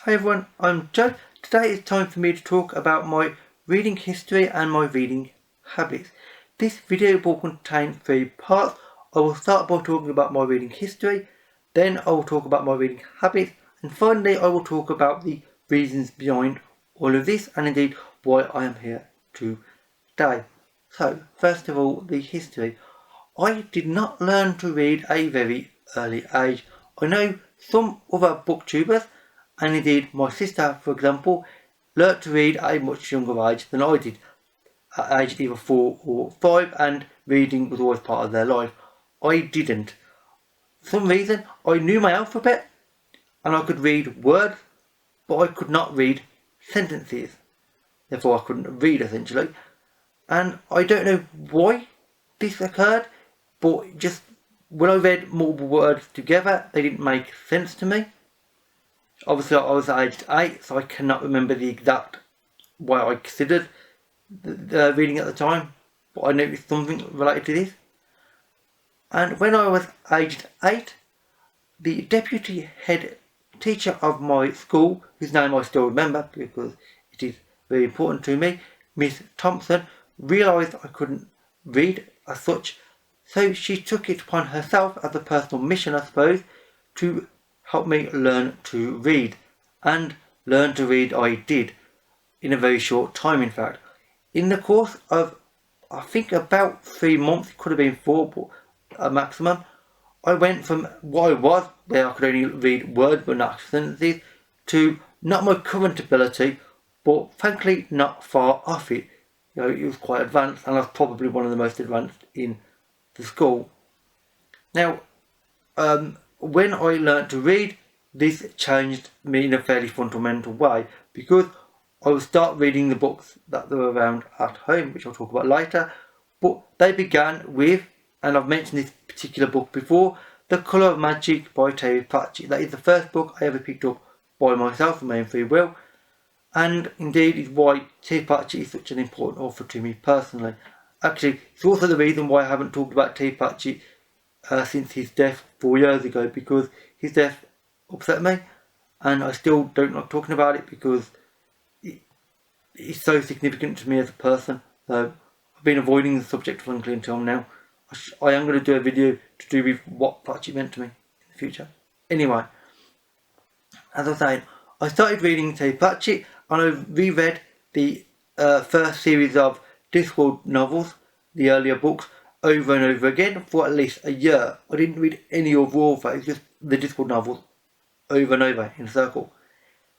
Hi everyone, I'm Joe. Today it's time for me to talk about my reading history and my reading habits. This video will contain 3 parts. I will start by talking about my reading history, then I will talk about my reading habits, and finally I will talk about the reasons behind all of this and indeed why I am here today. So, first of all, the history. I did not learn to read at a very early age. I know some other booktubers, and indeed my sister, for example, learnt to read at a much younger age than I did, at age either 4 or 5, and reading was always part of their life. I didn't. For some reason, I knew my alphabet, and I could read words, but I could not read sentences. Therefore, I couldn't read, essentially. And I don't know why this occurred, but just when I read multiple words together, they didn't make sense to me. Obviously, I was aged 8, so I cannot remember the exact way I considered the reading at the time, but I noticed something related to this. And when I was aged 8, the deputy head teacher of my school, whose name I still remember because it is very important to me, Miss Thompson, realised I couldn't read as such, so she took it upon herself as a personal mission, I suppose, to help me learn to read. And learn to read I did, in a very short time in fact. In the course of, I think about 3 months, it could have been 4 but a maximum, I went from what I was, where I could only read words but not sentences, to not my current ability, but frankly not far off it. You know, it was quite advanced, and I was probably one of the most advanced in the school. Now, when I learnt to read, this changed me in a fairly fundamental way, because I would start reading the books that were around at home, which I'll talk about later, but they began with, and I've mentioned this particular book before, The Colour of Magic by Terry Pratchett. That is the first book I ever picked up by myself of my own free will, and indeed is why Terry Pratchett is such an important author to me personally. Actually, it's also the reason why I haven't talked about Terry Pratchett since his death 4 years ago, because his death upset me, and I still don't like talking about it because it's so significant to me as a person. So I've been avoiding the subject frankly until now. I am going to do a video to do with what Pratchett meant to me in the future. Anyway, as I was saying, I started reading Terry Pratchett, and I reread the first series of Discworld novels, the earlier books, over and over again for at least a year. I didn't read any other author, it was just the Discworld novels over and over in a circle.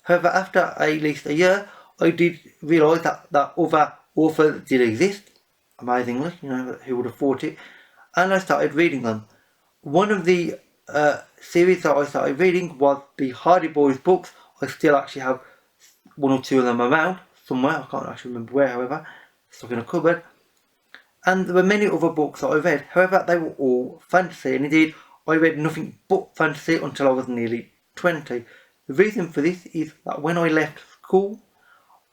However, after at least a year, I did realise that other authors did exist, amazingly, you know, who would have thought it, and I started reading them. One of the series that I started reading was the Hardy Boys books. I still actually have 1 or 2 of them around somewhere, I can't actually remember where, however, stuck in a cupboard. And there were many other books that I read, however they were all fantasy, and indeed I read nothing but fantasy until I was nearly 20. The reason for this is that when I left school,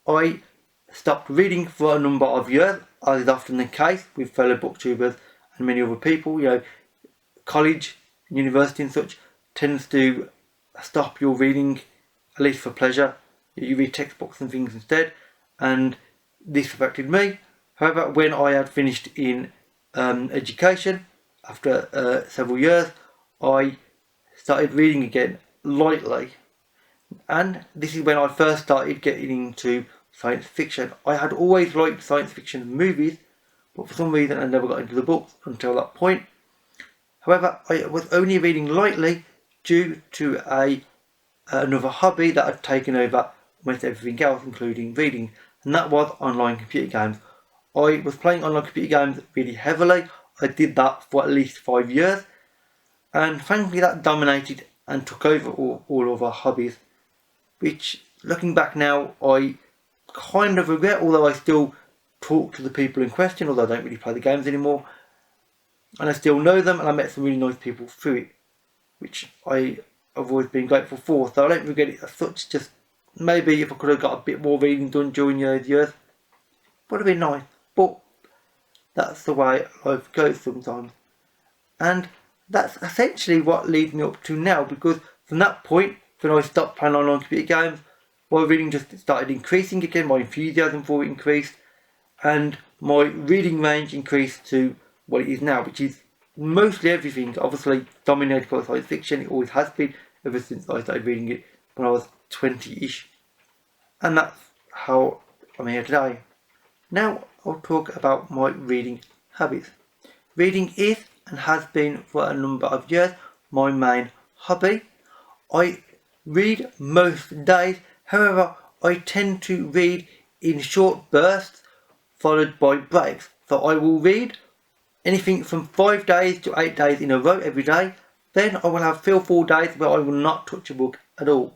I stopped reading for a number of years, as is often the case with fellow booktubers and many other people. You know, college, university and such tends to stop your reading, at least for pleasure. You read textbooks and things instead, and this affected me. However, when I had finished in education, after several years, I started reading again, lightly. And this is when I first started getting into science fiction. I had always liked science fiction movies, but for some reason I never got into the books until that point. However, I was only reading lightly due to another hobby that had taken over almost everything else, including reading, and that was online computer games. I was playing online computer games really heavily. I did that for at least 5 years, and frankly that dominated and took over all of our hobbies, which, looking back now, I kind of regret, although I still talk to the people in question, although I don't really play the games anymore, and I still know them, and I met some really nice people through it, which I have always been grateful for, so I don't regret it as such. Just maybe if I could have got a bit more reading done during those years, would have been nice, but that's the way life goes sometimes. And that's essentially what leads me up to now, because from that point, when I stopped playing online computer games, my reading just started increasing again, my enthusiasm for it increased, and my reading range increased to what it is now, which is mostly everything, obviously dominated by science fiction. It always has been, ever since I started reading it when I was 20-ish. And that's how I'm here today. Now I'll talk about my reading habits. Reading is and has been for a number of years my main hobby. I read most days, however I tend to read in short bursts followed by breaks. So I will read anything from 5 days to 8 days in a row every day. Then I will have 3 or 4 days where I will not touch a book at all.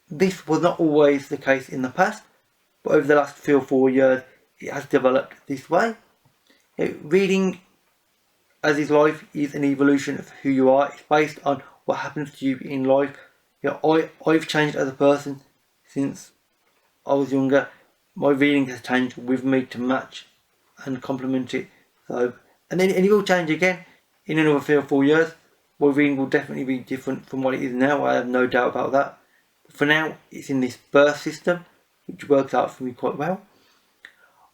This was not always the case in the past, but over the last 3 or 4 years it has developed this way. Reading, as is life, is an evolution of who you are. It's based on what happens to you in life. I've changed as a person since I was younger. My reading has changed with me to match and complement it. And it will change again in another 3 or 4 years. My reading will definitely be different from what it is now. I have no doubt about that. But for now, it's in this burst system, which works out for me quite well.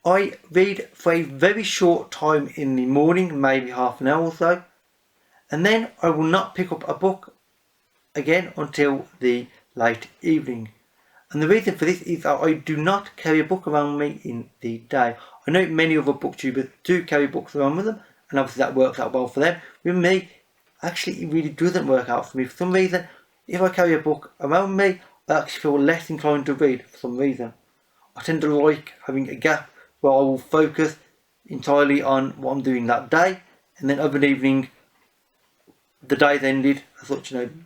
I read for a very short time in the morning, maybe half an hour or so, and then I will not pick up a book again until the late evening. And the reason for this is that I do not carry a book around me in the day. I know many other booktubers do carry books around with them, and obviously that works out well for them. With me, actually it really doesn't work out for me. For some reason, if I carry a book around me, I actually feel less inclined to read for some reason. I tend to like having a gap where I will focus entirely on what I'm doing that day, and then of an evening, the day's ended as such, and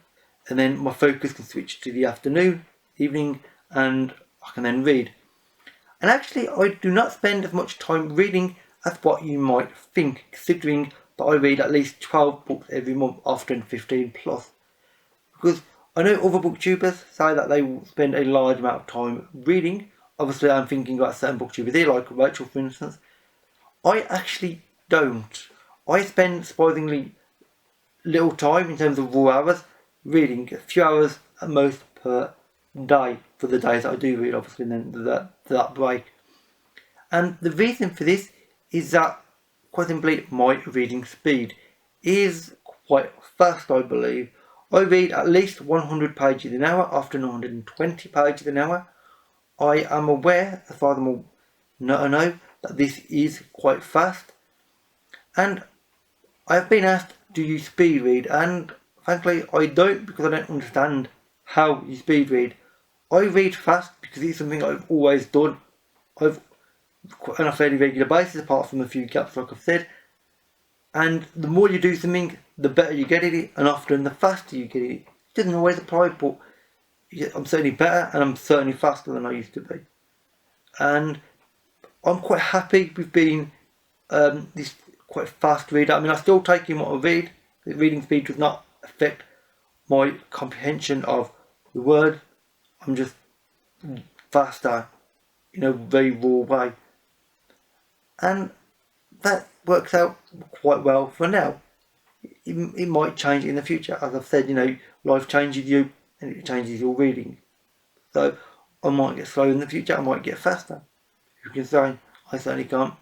then my focus can switch to the afternoon, evening, and I can then read. And actually, I do not spend as much time reading as what you might think, considering that I read at least 12 books every month, often 15 plus. Because I know other booktubers say that they will spend a large amount of time reading. Obviously, I'm thinking about certain booktubers here, like Rachel, for instance. I actually don't. I spend surprisingly little time in terms of raw hours reading, a few hours at most per day for the days that I do read, obviously, and then that break. And the reason for this is that, quite simply, my reading speed is quite fast, I believe. I read at least 100 pages an hour, often 120 pages an hour. I am aware, as far as I know, that this is quite fast. And I have been asked, do you speed read? And frankly, I don't, because I don't understand how you speed read. I read fast because it's something I've always done. On a fairly regular basis, apart from a few gaps like I've said. And the more you do something, the better you get at it, and often the faster you get at it. It doesn't always apply, but I'm certainly better, and I'm certainly faster than I used to be. And I'm quite happy with being this quite fast reader. I mean, I still take in what I read. The reading speed does not affect my comprehension of the word. I'm just faster in a very raw way. And that works out quite well for now. It might change in the future. As I've said, life changes you and it changes your reading. So I might get slow in the future, I might get faster. You can say, I certainly can't.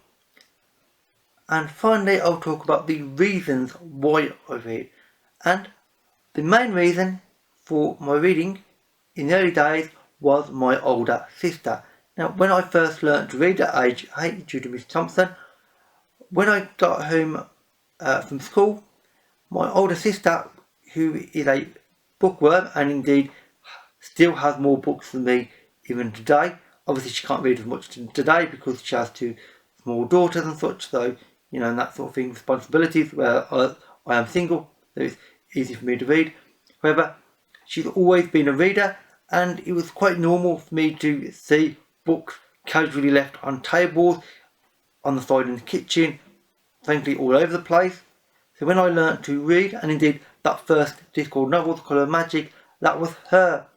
And finally, I'll talk about the reasons why I read. And the main reason for my reading in the early days was my older sister. Now, when I first learnt to read at age 8 due to Miss Thompson, when I got home from school, my older sister, who is a bookworm and indeed still has more books than me even today. Obviously she can't read as much today because she has 2 small daughters and such, so and that sort of thing, responsibilities, where I am single, so it's easy for me to read. However, she's always been a reader, and it was quite normal for me to see books casually left on tables, on the side in the kitchen, frankly all over the place. So when I learnt to read, and indeed that first Discworld novel, The Colour of Magic, that was her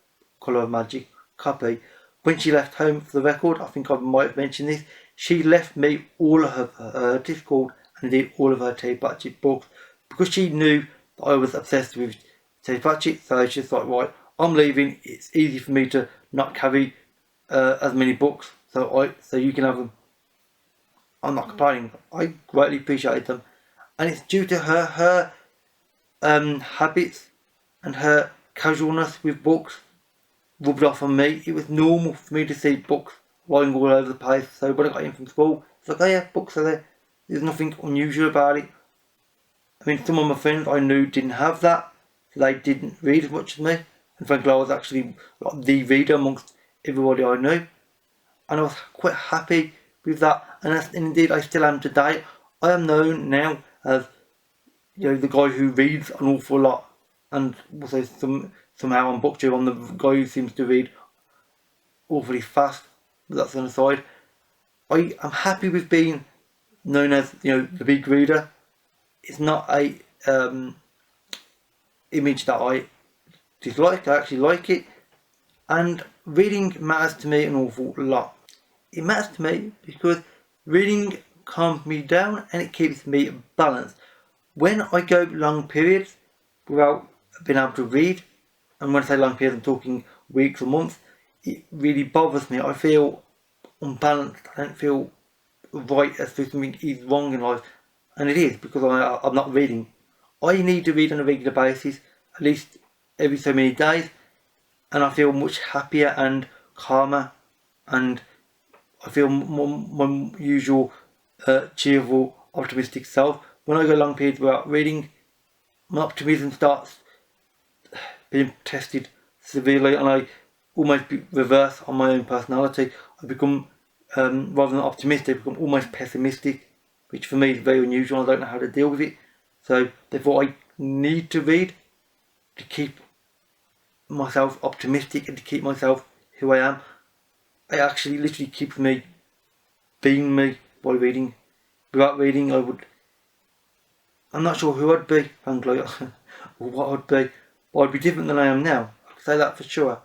Colour of Magic copy. When she left home, for the record, I think I might have mentioned this, she left me all of her Discworld and indeed all of her Terry Pratchett books, because she knew that I was obsessed with Terry Pratchett. So she's like, right, I'm leaving, it's easy for me to not carry as many books, so you can have them. I'm not complaining. I greatly appreciate them, and it's due to her habits and her casualness with books rubbed off on me. It was normal for me to see books lying all over the place. So when I got in from school, it's like, oh yeah, books are there. There's nothing unusual about it. I mean, some of my friends I knew didn't have that. So they didn't read as much as me. And frankly, I was actually like the reader amongst everybody I knew. And I was quite happy with that. And indeed, I still am today. I am known now as, you know, the guy who reads an awful lot. And also somehow on BookTube, I'm the guy who seems to read awfully fast. But that's an aside. I am happy with being known as, you know, the big reader. It's not a image that I dislike. I actually like it, and reading matters to me an awful lot. It matters to me because reading calms me down and it keeps me balanced. When I go long periods without being able to read, and when I say long periods I'm talking weeks or months, it really bothers me. I feel unbalanced. I don't feel right as if something is wrong in life, and it is because I'm not reading. I need to read on a regular basis, at least every so many days, and I feel much happier and calmer, and I feel my usual cheerful, optimistic self. When I go long periods without reading, my optimism starts being tested severely, and I almost reverse on my own personality. I become, rather than optimistic, I become almost pessimistic, which for me is very unusual. I don't know how to deal with it. So therefore I need to read to keep myself optimistic and to keep myself who I am. It actually literally keeps me being me by reading. Without reading I'm not sure who I'd be, frankly, or what I'd be. But I'd be different than I am now. I can say that for sure.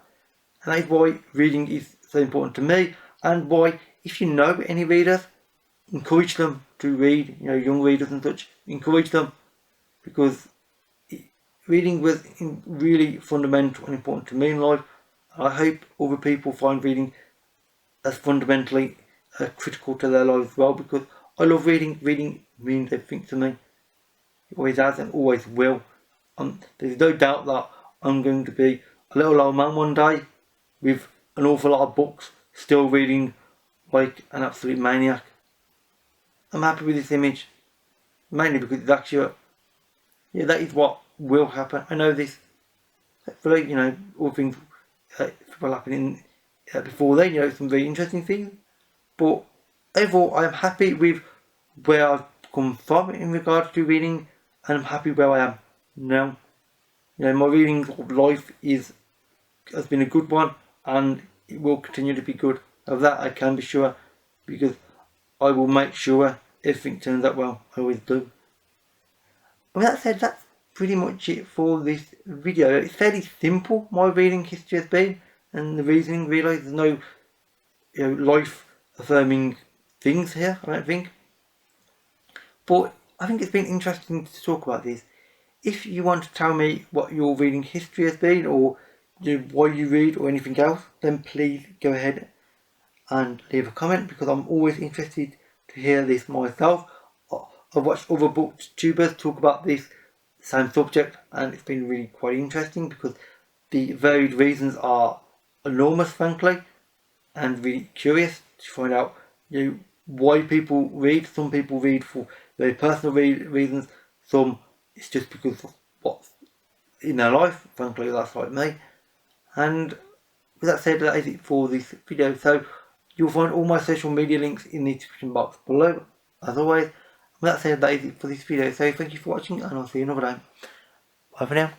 And that is why reading is so important to me, and why, if you know any readers, encourage them to read, you know, young readers and such, encourage them, because reading was really fundamental and important to me in life. And I hope other people find reading as fundamentally critical to their lives as well, because I love reading. Reading means everything to me. It always has and always will. There's no doubt that I'm going to be a little old man one day with an awful lot of books, still reading like an absolute maniac. I'm happy with this image, mainly because it's accurate. Yeah, that is what will happen. I know this. Hopefully, you know, all things will happen before then, you know, some very interesting things. But overall, I am happy with where I've come from in regards to reading, and I'm happy where I am now. You know, my reading of life has been a good one, and it will continue to be good. Of that I can be sure, because I will make sure everything turns out well. I always do. With that said, that's pretty much it for this video. It's fairly simple, my reading history has been, and the reasoning really. There's no, you know, life affirming things here, I don't think. But I think it's been interesting to talk about this. If you want to tell me what your reading history has been, or, you know, why you read, or anything else, then please go ahead and leave a comment, because I'm always interested to hear this myself. I've watched other booktubers talk about this same subject, and it's been really quite interesting, because the varied reasons are enormous, frankly, and really curious to find out, you know, why people read. Some people read for very personal reasons, some it's just because of what's in their life. Frankly, that's like me. And with that said, that is it for this video. So you'll find all my social media links in the description box below, as always. With that said, that is it for this video. So thank you for watching, and I'll see you another time. Bye for now.